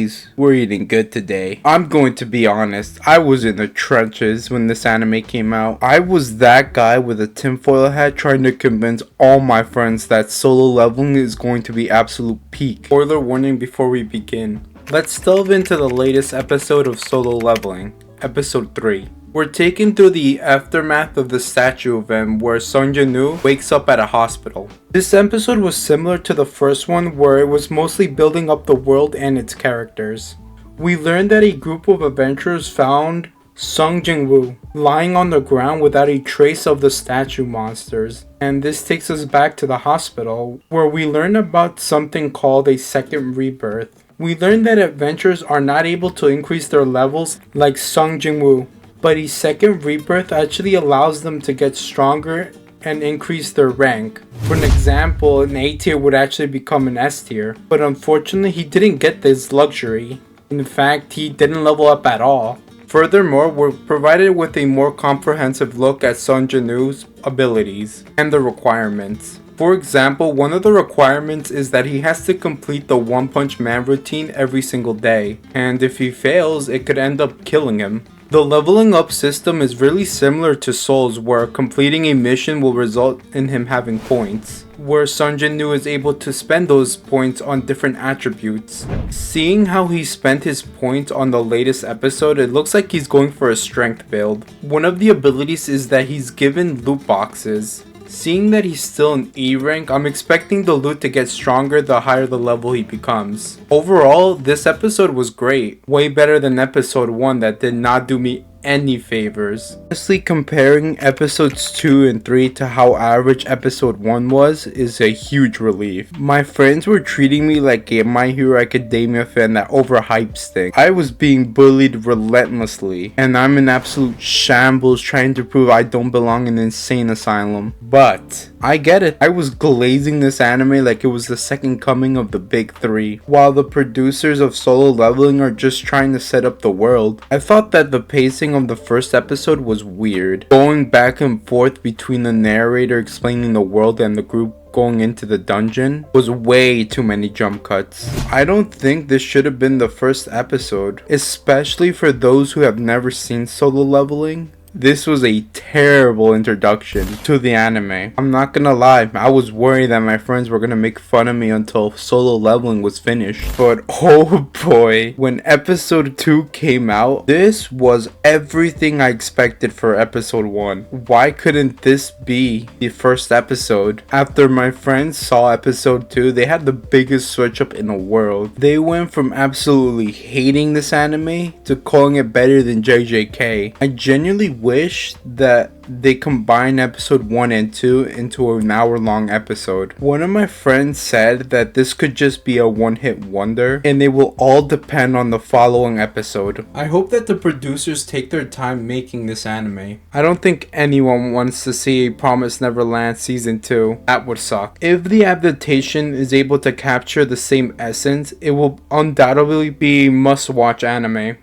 boys, we're eating good today. I'm going to be honest, I was in the trenches when this anime came out. I was that guy with a tinfoil hat trying to convince all my friends that Solo Leveling is going to be absolute peak. Spoiler warning before we begin. Let's delve into the latest episode of Solo Leveling, episode 3. We're taken through the aftermath of the statue event where Sung Jin-woo wakes up at a hospital. This episode was similar to the first one where it was mostly building up the world and its characters. We learned that a group of adventurers found Sung Jin-woo lying on the ground without a trace of the statue monsters. And this takes us back to the hospital where we learn about something called a second rebirth. We learn that adventurers are not able to increase their levels like Sung Jin-woo, but a second rebirth actually allows them to get stronger and increase their rank. For an example, an A tier would actually become an S tier, but unfortunately he didn't get this luxury. In fact, he didn't level up at all. Furthermore, we're provided with a more comprehensive look at Sung Jin-woo's abilities and the requirements. For example, one of the requirements is that he has to complete the One Punch Man routine every single day, and if he fails, it could end up killing him. The leveling up system is really similar to Souls, where completing a mission will result in him having points, where Sung Jin-woo is able to spend those points on different attributes. Seeing how he spent his points on the latest episode, it looks like he's going for a strength build. One of the abilities is that he's given loot boxes. Seeing that he's still in E rank, I'm expecting the loot to get stronger the higher the level he becomes. Overall, this episode was great. Way better than episode 1 that did not do me any favors. Honestly, comparing episodes 2 and 3 to how average episode 1 was is a huge relief. My friends were treating me like a My Hero Academia fan that overhypes things. I was being bullied relentlessly, and I'm in absolute shambles trying to prove I don't belong in an insane asylum. But I get it. I was glazing this anime like it was the second coming of the big three, while the producers of Solo Leveling are just trying to set up the world. I thought that the pacing of the first episode was weird, going back and forth between the narrator explaining the world and the group going into the dungeon was way too many jump cuts. I don't think this should have been the first episode, especially for those who have never seen Solo Leveling. This was a terrible introduction to the anime. I'm not gonna lie, I was worried that my friends were gonna make fun of me until Solo Leveling was finished. But oh boy, when episode 2 came out, this was everything I expected for episode 1. Why couldn't this be the first episode? After my friends saw episode 2, they had the biggest switch up in the world. They went from absolutely hating this anime to calling it better than JJK. I genuinely wish that they combine episode 1 and 2 into an hour-long episode. One of my friends said that this could just be a one-hit wonder, and it will all depend on the following episode. I hope that the producers take their time making this anime. I don't think anyone wants to see a Promised Neverland season 2. That would suck. If the adaptation is able to capture the same essence, it will undoubtedly be a must-watch anime.